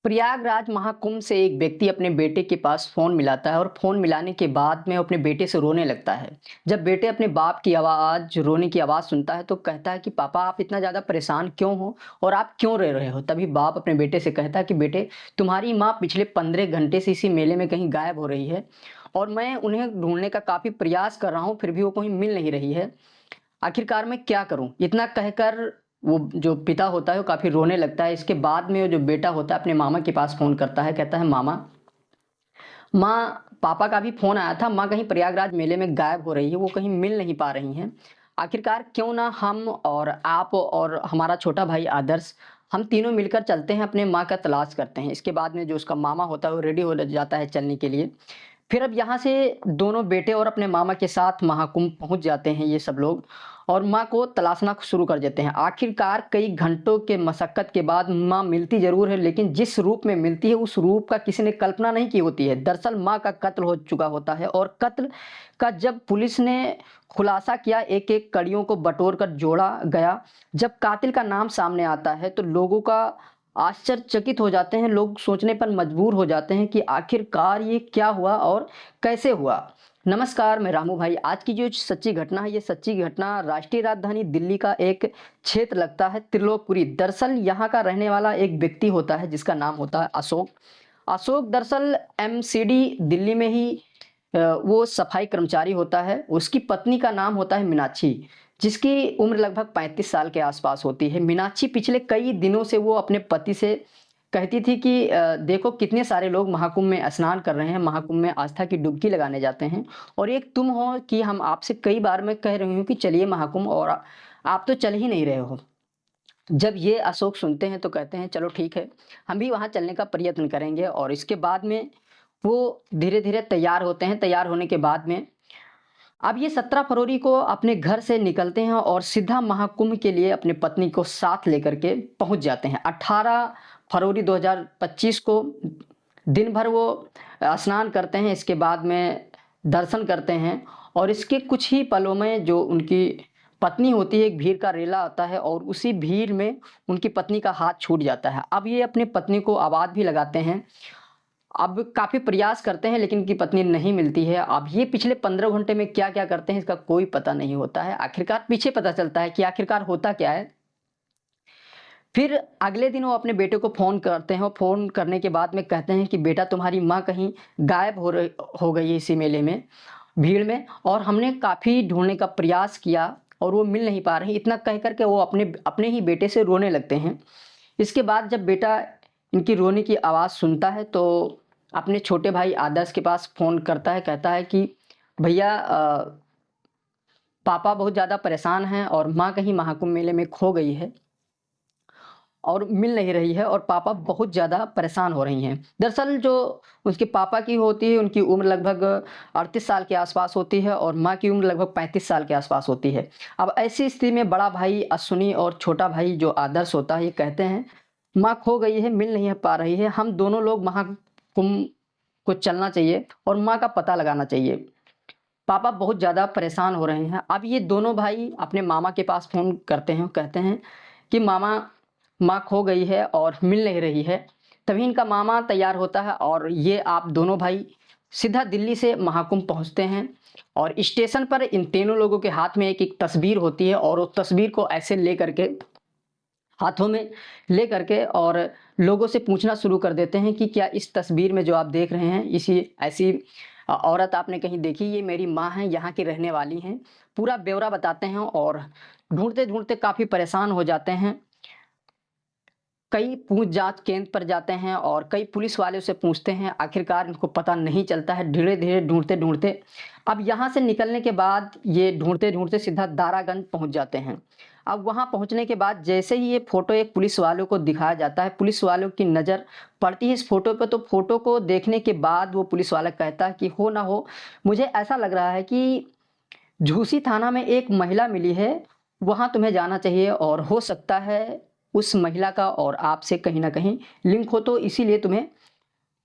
प्रयागराज महाकुंभ से एक व्यक्ति अपने बेटे के पास फ़ोन मिलाता है और फ़ोन मिलाने के बाद में अपने बेटे से रोने लगता है। जब बेटे अपने बाप की आवाज़, रोने की आवाज़ सुनता है तो कहता है कि पापा आप इतना ज़्यादा परेशान क्यों हो और आप क्यों रो रहे हो? तभी बाप अपने बेटे से कहता है कि बेटे तुम्हारी माँ पिछले 15 घंटे से इसी मेले में कहीं गायब हो रही है और मैं उन्हें ढूँढने का काफ़ी प्रयास कर रहा हूँ फिर भी वो कहीं मिल नहीं रही है। आखिरकार मैं क्या करूँ? इतना कहकर वो जो पिता होता है वो काफ़ी रोने लगता है। इसके बाद में वो जो बेटा होता है अपने मामा के पास फ़ोन करता है, कहता है मामा, पापा का भी फ़ोन आया था, माँ कहीं प्रयागराज मेले में गायब हो रही है, वो कहीं मिल नहीं पा रही हैं। आखिरकार क्यों ना हम और आप और हमारा छोटा भाई आदर्श, हम तीनों मिलकर चलते हैं अपने माँ का तलाश करते हैं। इसके बाद में जो उसका मामा होता है वो रेडी हो जाता है चलने के लिए। फिर अब यहाँ से दोनों बेटे और अपने मामा के साथ महाकुंभ पहुँच जाते हैं ये सब लोग और माँ को तलाशना शुरू कर देते हैं। आखिरकार कई घंटों के मशक्कत के बाद माँ मिलती ज़रूर है, लेकिन जिस रूप में मिलती है उस रूप का किसी ने कल्पना नहीं की होती है। दरअसल माँ का कत्ल हो चुका होता है और कत्ल का जब पुलिस ने खुलासा किया, एक-एक कड़ियों को बटोर कर जोड़ा गया, जब कातिल का नाम सामने आता है तो लोगों का आश्चर्यचकित हो जाते हैं, लोग सोचने पर मजबूर हो जाते हैं कि आखिरकार ये क्या हुआ और कैसे हुआ? नमस्कार, मैं रामू भाई। आज की जो सच्ची घटना है, ये सच्ची घटना राष्ट्रीय राजधानी दिल्ली का एक क्षेत्र लगता है त्रिलोकपुरी। दरअसल यहाँ का रहने वाला एक व्यक्ति होता है जिसका नाम होता है अशोक। अशोक दरअसल एमसीडी दिल्ली में ही वो सफाई कर्मचारी होता है। उसकी पत्नी का नाम होता है मीनाक्षी, जिसकी उम्र लगभग 35 साल के आसपास होती है। मीनाक्षी पिछले कई दिनों से वो अपने पति से कहती थी कि देखो कितने सारे लोग महाकुंभ में स्नान कर रहे हैं, महाकुंभ में आस्था की डुबकी लगाने जाते हैं और एक तुम हो कि हम आपसे कई बार मैं कह रही हूँ कि चलिए महाकुंभ और आप तो चल ही नहीं रहे हो। जब ये अशोक सुनते हैं तो कहते हैं चलो ठीक है, हम भी वहाँ चलने का प्रयत्न करेंगे और इसके बाद में वो धीरे-धीरे तैयार होते हैं। तैयार होने के बाद में अब ये 17 फरवरी को अपने घर से निकलते हैं और सीधा महाकुंभ के लिए अपनी पत्नी को साथ लेकर के पहुंच जाते हैं। 18 फरवरी 2025 को दिन भर वो स्नान करते हैं, इसके बाद में दर्शन करते हैं और इसके कुछ ही पलों में जो उनकी पत्नी होती है, एक भीड़ का रेला आता है और उसी भीड़ में उनकी पत्नी का हाथ छूट जाता है। अब ये अपनी पत्नी को आवाज़ भी लगाते हैं, अब काफ़ी प्रयास करते हैं लेकिन उनकी पत्नी नहीं मिलती है। अब ये पिछले 15 घंटे में क्या-क्या करते हैं इसका कोई पता नहीं होता है। आखिरकार पीछे पता चलता है कि आखिरकार होता क्या है। फिर अगले दिन वो अपने बेटे को फ़ोन करते हैं और फ़ोन करने के बाद में कहते हैं कि बेटा तुम्हारी माँ कहीं गायब हो गई है इसी मेले में, भीड़ में और हमने काफ़ी ढूँढने का प्रयास किया और वो मिल नहीं पा रही। इतना कह कर के वो अपने अपने ही बेटे से रोने लगते हैं। इसके बाद जब बेटा इनकी रोने की आवाज़ सुनता है तो अपने छोटे भाई आदर्श के पास फ़ोन करता है, कहता है कि भैया पापा बहुत ज़्यादा परेशान हैं और माँ कहीं महाकुंभ मेले में खो गई है और मिल नहीं रही है और पापा बहुत ज़्यादा परेशान हो रही हैं। दरअसल जो उसके पापा की होती है उनकी उम्र लगभग 38 साल के आसपास होती है और माँ की उम्र लगभग 35 साल के आसपास होती है। अब ऐसी स्थिति में बड़ा भाई अश्विनी और छोटा भाई जो आदर्श होता है ये कहते हैं माँ खो गई है, मिल नहीं पा रही है, हम दोनों लोग महाकुंभ को चलना चाहिए और माँ का पता लगाना चाहिए। पापा बहुत ज़्यादा परेशान हो रहे हैं। अब ये दोनों भाई अपने मामा के पास फ़ोन करते हैं, कहते हैं कि मामा माँ खो गई है और मिल नहीं रही है। तभी इनका मामा तैयार होता है और ये आप दोनों भाई सीधा दिल्ली से महाकुंभ पहुँचते हैं और स्टेशन पर इन तीनों लोगों के हाथ में एक-एक तस्वीर होती है और उस तस्वीर को ऐसे ले करके हाथों में ले करके और लोगों से पूछना शुरू कर देते हैं कि क्या इस तस्वीर में जो आप देख रहे हैं इसी ऐसी औरत आपने कहीं देखी? ये मेरी माँ हैं, यहाँ की रहने वाली हैं। पूरा ब्यौरा बताते हैं और ढूँढते-ढूँढते काफ़ी परेशान हो जाते हैं। कई पूछ-जाँच केंद्र पर जाते हैं और कई पुलिस वाले से पूछते हैं, आखिरकार इनको पता नहीं चलता है। धीरे-धीरे ढूँढते-ढूँढते अब यहाँ से निकलने के बाद ये ढूँढते-ढूँढते सीधा दारागंज पहुँच जाते हैं। अब वहाँ पहुँचने के बाद जैसे ही ये फ़ोटो एक पुलिस वालों को दिखाया जाता है, पुलिस वालों की नज़र पड़ती है इस फ़ोटो पे, तो फ़ोटो को देखने के बाद वो पुलिस वाला कहता है कि हो ना हो, मुझे ऐसा लग रहा है कि झूसी थाना में एक महिला मिली है, वहाँ तुम्हें जाना चाहिए और हो सकता है उस महिला का और आपसे कहीं न कहीं लिंक हो, तो इसीलिए तुम्हें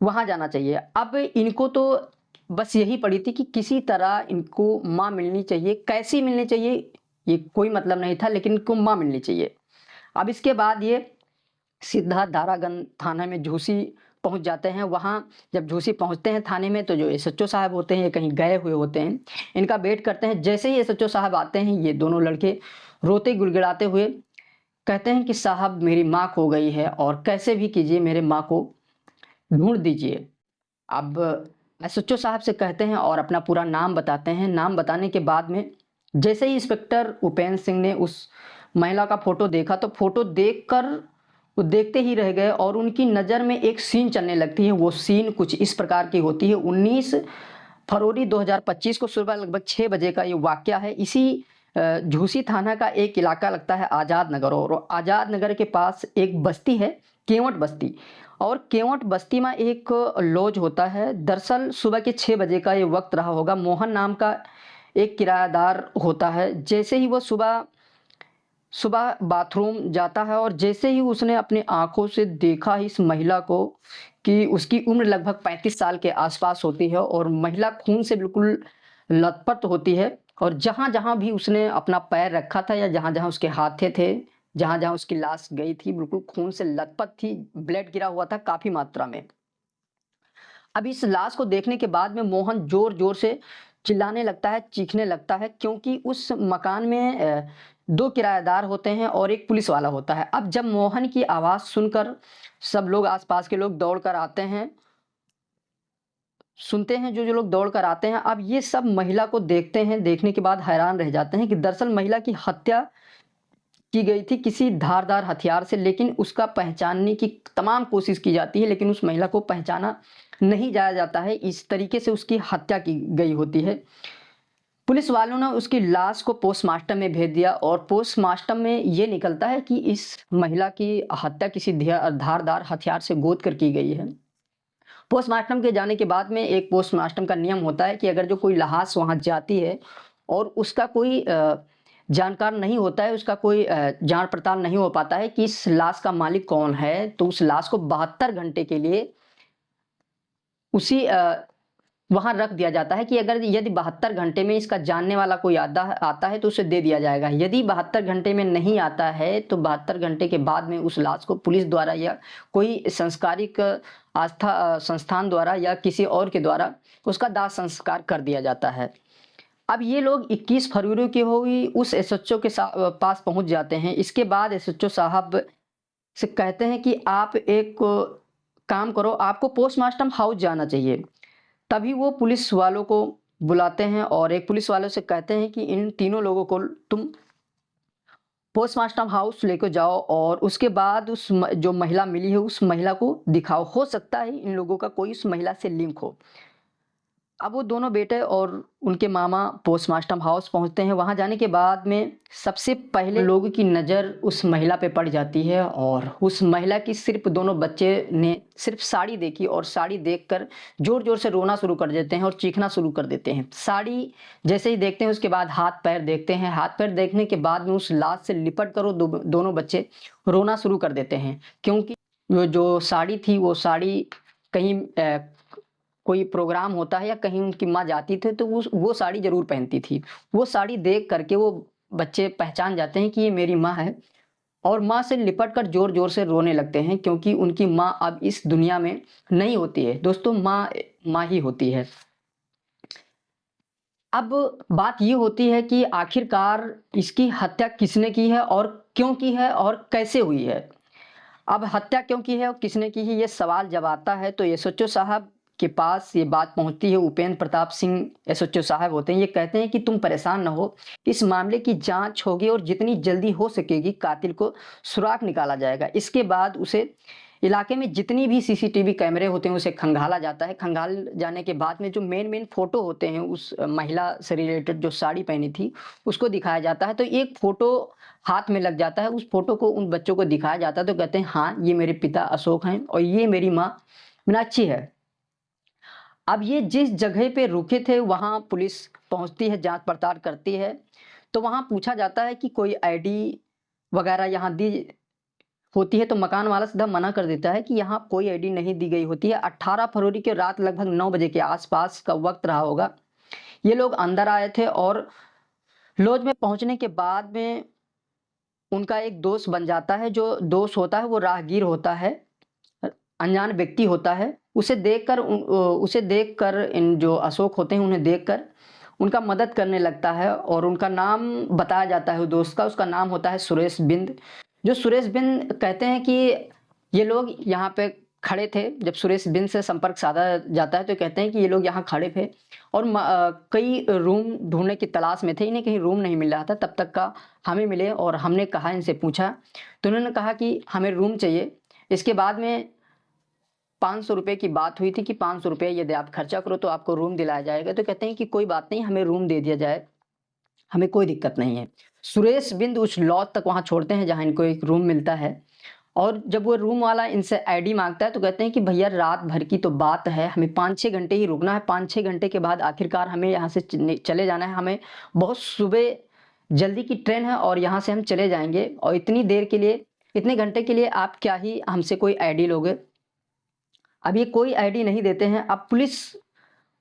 वहाँ जाना चाहिए। अब इनको तो बस यही पड़ी थी कि किसी तरह इनको माँ मिलनी चाहिए, कैसी मिलनी चाहिए ये कोई मतलब नहीं था, लेकिन इनको माँ मिलनी चाहिए। अब इसके बाद ये सीधा दारागंज थाना में झूसी पहुँच जाते हैं। वहाँ जब झूसी पहुँचते हैं थाने में, तो जो एसएचओ साहब होते हैं, ये कहीं गए हुए होते हैं। इनका वेट करते हैं। जैसे ही एसएचओ साहब आते हैं, ये दोनों लड़के रोते गिड़गिड़ाते हुए कहते हैं कि साहब मेरी माँ खो गई है और कैसे भी कीजिए मेरे माँ को ढूँढ दीजिए। अब एसएचओ साहब से कहते हैं और अपना पूरा नाम बताते हैं। नाम बताने के बाद में जैसे ही इंस्पेक्टर उपेंद्र सिंह ने उस महिला का फ़ोटो देखा, तो फ़ोटो देखकर वो देखते ही रह गए और उनकी नज़र में एक सीन चलने लगती है। वो सीन कुछ इस प्रकार की होती है। 19 फरवरी 2025 को सुबह लगभग 6 बजे का ये वाक़या है। इसी झूसी थाना का एक इलाका लगता है आज़ाद नगर, और आज़ाद नगर के पास एक बस्ती है, केवट बस्ती। और केवट बस्ती में एक लॉज होता है। दरअसल सुबह के 6 बजे का ये वक्त रहा होगा। मोहन नाम का एक किराएदार होता है। जैसे ही वो सुबह सुबह बाथरूम जाता है और जैसे ही उसने अपनी आंखों से देखा इस महिला को कि उसकी उम्र लगभग 35 साल के आसपास होती है और महिला खून से बिल्कुल लथपथ होती है, और जहाँ-जहाँ भी उसने अपना पैर रखा था या जहाँ-जहाँ उसके हाथे थे, जहाँ-जहाँ उसकी लाश गई थी, बिल्कुल खून से लथपथ थी, ब्लड गिरा हुआ था काफ़ी मात्रा में। अब इस लाश को देखने के बाद में मोहन ज़ोर-ज़ोर से चिल्लाने लगता है, चीखने लगता है, क्योंकि उस मकान में 2 किराएदार होते हैं और 1 पुलिस वाला होता है। अब जब मोहन की आवाज़ सुनकर सब लोग, आस-पास के लोग दौड़ कर आते हैं, सुनते हैं, जो-जो लोग दौड़ कर आते हैं। अब ये सब महिला को देखते हैं, देखने के बाद हैरान रह जाते हैं कि दरअसल महिला की हत्या की गई थी किसी धारदार हथियार से, लेकिन उसका पहचानने की तमाम कोशिश की जाती है, लेकिन उस महिला को पहचाना नहीं जाया जाता है। इस तरीके से उसकी हत्या की गई होती है। पुलिस वालों ने उसकी लाश को पोस्टमार्टम में भेज दिया और पोस्टमार्टम में ये निकलता है कि इस महिला की हत्या किसी धारदार हथियार से गोद कर की गई है। पोस्टमार्टम के जाने के बाद में एक पोस्टमार्टम का नियम होता है कि अगर जो कोई लाश वहाँ जाती है और उसका कोई जानकार नहीं होता है, उसका कोई जाँच पड़ताल नहीं हो पाता है कि इस लाश का मालिक कौन है, तो उस लाश को 72 घंटे के लिए उसी वहाँ रख दिया जाता है कि अगर यदि 72 घंटे में इसका जानने वाला कोई आता है तो उसे दे दिया जाएगा। यदि 72 घंटे में नहीं आता है, तो 72 घंटे के बाद में उस लाश को पुलिस द्वारा या कोई संस्कारिक आस्था संस्थान द्वारा या किसी और के द्वारा उसका दाह संस्कार कर दिया जाता है। अब ये लोग 21 फरवरी की हुई उस एसएचओ के पास पहुँच जाते हैं। इसके बाद एसएचओ साहब से कहते हैं कि आप एक काम करो, आपको पोस्टमार्टम हाउस जाना चाहिए। तभी वो पुलिस वालों को बुलाते हैं और एक पुलिस वालों से कहते हैं कि इन तीनों लोगों को तुम पोस्टमार्टम हाउस लेकर जाओ और उसके बाद जो महिला मिली है उस महिला को दिखाओ। हो सकता है इन लोगों का कोई उस महिला से लिंक हो। अब वो दोनों बेटे और उनके मामा पोस्टमार्टम हाउस पहुंचते हैं। वहां जाने के बाद में सबसे पहले लोगों की नज़र उस महिला पे पड़ जाती है और उस महिला की सिर्फ दोनों बच्चे ने सिर्फ साड़ी देखी और साड़ी देखकर ज़ोर-ज़ोर से रोना शुरू कर देते हैं और चीखना शुरू कर देते हैं। साड़ी जैसे ही देखते हैं उसके बाद हाथ-पैर देखते हैं। हाथ-पैर देखने के बाद में उस लाश से लिपट कर वो दोनों बच्चे रोना शुरू कर देते हैं, क्योंकि वो जो साड़ी थी वो साड़ी कहीं कोई प्रोग्राम होता है या कहीं उनकी माँ जाती थी तो वो साड़ी ज़रूर पहनती थी। वो साड़ी देख कर के वो बच्चे पहचान जाते हैं कि ये मेरी माँ है और माँ से लिपट कर ज़ोर-ज़ोर से रोने लगते हैं, क्योंकि उनकी माँ अब इस दुनिया में नहीं होती है। दोस्तों, माँ ही होती है। अब बात ये होती है कि आखिरकार इसकी हत्या किसने की है और क्यों की है और कैसे हुई है? अब हत्या क्यों की है और किसने की है, ये सवाल जब आता है तो एसएचओ साहब के पास ये बात पहुंचती है। उपेंद्र प्रताप सिंह एसएचओ साहब होते हैं। ये कहते हैं कि तुम परेशान न हो, इस मामले की जांच होगी और जितनी जल्दी हो सकेगी कातिल को सुराग निकाला जाएगा। इसके बाद उसे इलाके में जितनी भी सीसीटीवी कैमरे होते हैं उसे खंगाला जाता है। खंगाल जाने के बाद में जो मेन फ़ोटो होते हैं उस महिला से रिलेटेड जो साड़ी पहनी थी उसको दिखाया जाता है। तो एक फ़ोटो हाथ में लग जाता है, उस फ़ोटो को उन बच्चों को दिखाया जाता है तो कहते हैं हाँ, ये मेरे पिता अशोक हैं और ये मेरी माँ मीनाक्षी है। अब ये जिस जगह पे रुके थे वहाँ पुलिस पहुँचती है, जाँच पड़ताल करती है, तो वहाँ पूछा जाता है कि कोई आईडी वगैरह यहाँ दी होती है, तो मकान वाला सीधा मना कर देता है कि यहाँ कोई आईडी नहीं दी गई होती है। 18 फरवरी की रात लगभग 9 बजे के आस-पास का वक़्त रहा होगा। ये लोग अंदर आए थे और लॉज में पहुँचने के बाद में उनका एक दोस्त बन जाता है। जो दोस्त होता है वो राहगीर होता है, अनजान व्यक्ति होता है। उसे देखकर इन जो अशोक होते हैं उन्हें देखकर उनका मदद करने लगता है और उनका नाम बताया जाता है वो दोस्त का, उसका नाम होता है सुरेश बिंद। जो सुरेश बिंद कहते हैं कि ये लोग यहाँ पे खड़े थे, जब सुरेश बिंद से संपर्क साधा जाता है तो कहते हैं कि ये लोग यहाँ खड़े थे और कई रूम ढूँढने की तलाश में थे, इन्हें कहीं रूम नहीं मिल रहा था। तब तक का हमें मिले और हमने कहा, इनसे पूछा तो उन्होंने कहा कि हमें रूम चाहिए। इसके बाद में 500 रुपए की बात हुई थी कि 500 रुपए यदि आप खर्चा करो तो आपको रूम दिलाया जाएगा। तो कहते हैं कि कोई बात नहीं, हमें रूम दे दिया जाए, हमें कोई दिक्कत नहीं है। सुरेश बिंद उस लॉज तक वहाँ छोड़ते हैं जहाँ इनको एक रूम मिलता है और जब वो रूम वाला इनसे आईडी माँगता है तो कहते हैं कि भैया रात भर की तो बात है, हमें 5-6 घंटे ही रुकना है। 5-6 घंटे के बाद आखिरकार हमें यहाँ से चले जाना है, हमें बहुत सुबह जल्दी की ट्रेन है और यहाँ से हम चले जाएँगे और इतनी देर के लिए, इतने घंटे के लिए आप क्या ही हमसे कोई आईडी लोगे? अब ये कोई आईडी नहीं देते हैं। अब पुलिस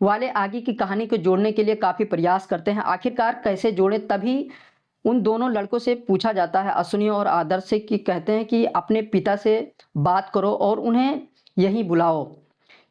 वाले आगे की कहानी को जोड़ने के लिए काफ़ी प्रयास करते हैं। आखिरकार कैसे जोड़ें, तभी उन दोनों लड़कों से पूछा जाता है, अश्विनी और आदर्श से, कि कहते हैं कि अपने पिता से बात करो और उन्हें यहीं बुलाओ।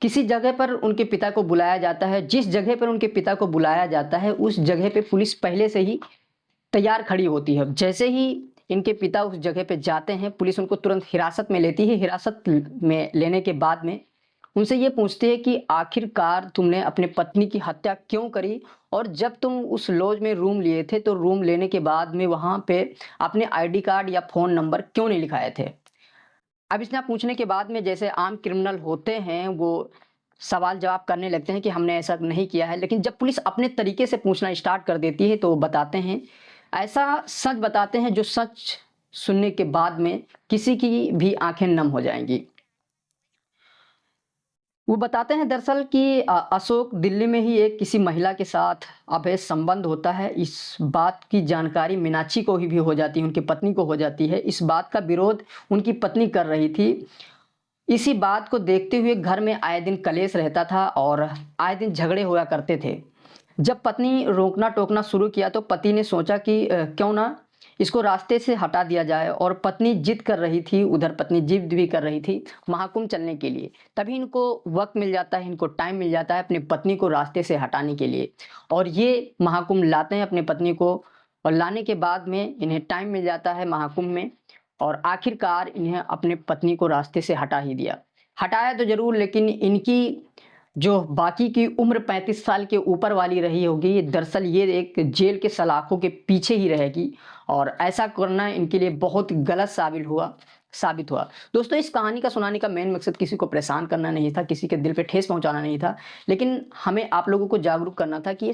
किसी जगह पर उनके पिता को बुलाया जाता है। जिस जगह पर उनके पिता को बुलाया जाता है उस जगह पे पुलिस पहले से ही तैयार खड़ी होती है। जैसे ही इनके पिता उस जगह पे जाते हैं पुलिस उनको तुरंत हिरासत में लेती है। हिरासत में लेने के बाद में उनसे ये पूछती है कि आखिरकार तुमने अपने पत्नी की हत्या क्यों करी और जब तुम उस लॉज में रूम लिए थे तो रूम लेने के बाद में वहाँ पे अपने आईडी कार्ड या फ़ोन नंबर क्यों नहीं लिखाए थे? अब इतना पूछने के बाद में जैसे आम क्रिमिनल होते हैं वो सवाल जवाब करने लगते हैं कि हमने ऐसा नहीं किया है। लेकिन जब पुलिस अपने तरीके से पूछना स्टार्ट कर देती है तो वो बताते हैं, ऐसा सच बताते हैं जो सच सुनने के बाद में किसी की भी आँखें नम हो जाएँगी। वो बताते हैं दरअसल कि अशोक दिल्ली में ही एक किसी महिला के साथ अवैध संबंध होता है। इस बात की जानकारी मीनाक्षी को ही भी हो जाती है, उनकी पत्नी को हो जाती है। इस बात का विरोध उनकी पत्नी कर रही थी। इसी बात को देखते हुए घर में आए दिन कलेश रहता था और आए दिन झगड़े हुआ करते थे। जब पत्नी रोकना टोकना शुरू किया तो पति ने सोचा कि क्यों ना इसको रास्ते से हटा दिया जाए और पत्नी जिद कर रही थी, उधर पत्नी जिद भी कर रही थी महाकुंभ चलने के लिए। तभी इनको वक़्त मिल जाता है, इनको टाइम मिल जाता है अपनी पत्नी को रास्ते से हटाने के लिए और ये महाकुंभ लाते हैं अपनी पत्नी को और लाने के बाद में इन्हें टाइम मिल जाता है महाकुंभ में और आखिरकार इन्हें अपने पत्नी को रास्ते से हटा ही दिया। हटाया तो ज़रूर लेकिन इनकी जो बाकी की उम्र 35 साल के ऊपर वाली रही होगी, दरअसल ये एक जेल के सलाखों के पीछे ही रहेगी और ऐसा करना इनके लिए बहुत गलत साबित हुआ। दोस्तों इस कहानी का सुनाने का मेन मकसद किसी को परेशान करना नहीं था, किसी के दिल पे ठेस पहुँचाना नहीं था, लेकिन हमें आप लोगों को जागरूक करना था कि ये